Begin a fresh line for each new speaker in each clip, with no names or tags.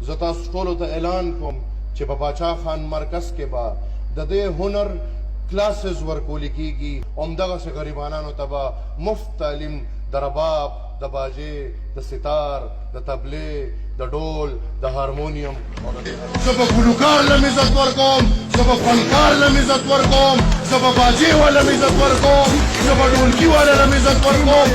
زه تاسو ټولو ته اعلان کوم چې په باچا خان مرکز کې به د دې هنر کلاسز ورکول کېږي او همدغسې غریبانانو ته به مفت تعلیم د رباب د باجې د ستار د تبلې د ډول د هارمونیم زه به ګلوکار لم عزت ورکوم زه به فنکار لم عزت ورکوم زه به باجې والا لم عزت ورکوم زه به ډولکي والا لم عزت ورکوم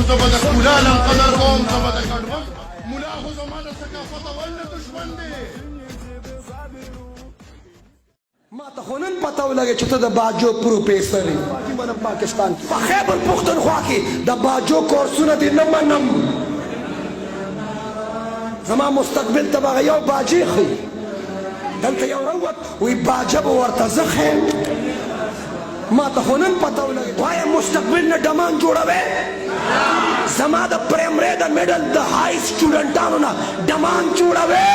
زه به د ښکلا لم قدر کوم زه به د ګډوډ ملا خو زما د ثقافت اول نه دشمن دی.
ما ته خو نن پته ولګی چې ته د باجو پروفیسر یې پاکستان کې په خیبر پښتونخوا کې د باجو کورسونه دې نه منم. زما مستقبل ته به هغه یو باجې ښیي دلته یو راووت وایي باجه به ورته زه ښیم. ما ته خو نن پته ولګی وایم مستقبل نه ډمان جوړوې زما د پرایمري د میډل د های سټوډنټانو نه ډمان جوړوې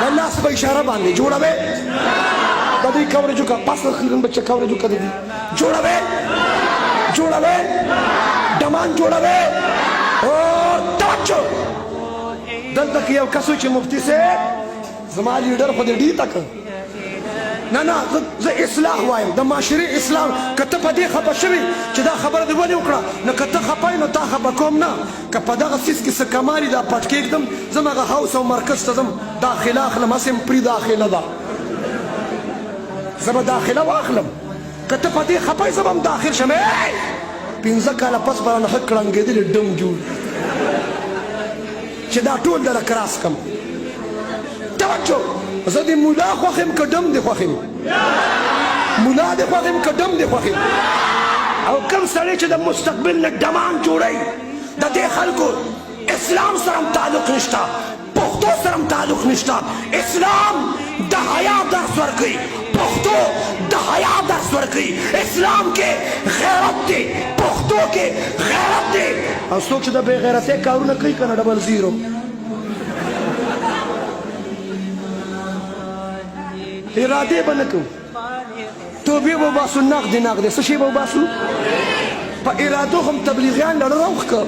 د لاس په اشاره باندې جوړوې د دوی کوریجو کا پاس خیرن بچه کوریجو کا دی جوړوې ډمان جوړوې او توجه دلته کې یو کس چې مفتي صاحب زما لیډر خو دې ډي تک نه زه اصلاح وایم د معاشري اصلاح که ته په دې خفه شوي چې دا خبره دې ولې وکړه نو که ته خفه یې نو تا خفه کوم نه که په دغه څیز کې څه کمالي دا پټ کېږدم ځم هغه هاوس او مرکز ته ځم داخله اخلم هسې پرې داخله ده زه به داخله واخلم که ته په دې خفه یې زه به هم داخل شم 15 کاله پس به رانه ښه کړنګېدلې ډم جوړ چې دا ټول دله کراس کم. توجه زه د ملا خوښ یم که ډم دې خوښ یم ملا دې خوښ یم که ډم دې خوښ یم او کوم سړی چې د مستقبل نه ډمان جوړوي د دې خلکو اسلام سره هم تعلق نشته پښتو سره هم تعلق نشته. اسلام د حیا درس ورکوي پښتو د حیا درس ورکوي. اسلام کې غیرت دی پښتو کې غیرت دی او څوک چې د بې غیرتۍ کارونه کوي که نه 00 ارادې به نه کوو توبې به وباسو نقدې څه شی به وباسو په ارادو هم تبلیغیان لړه راوښکه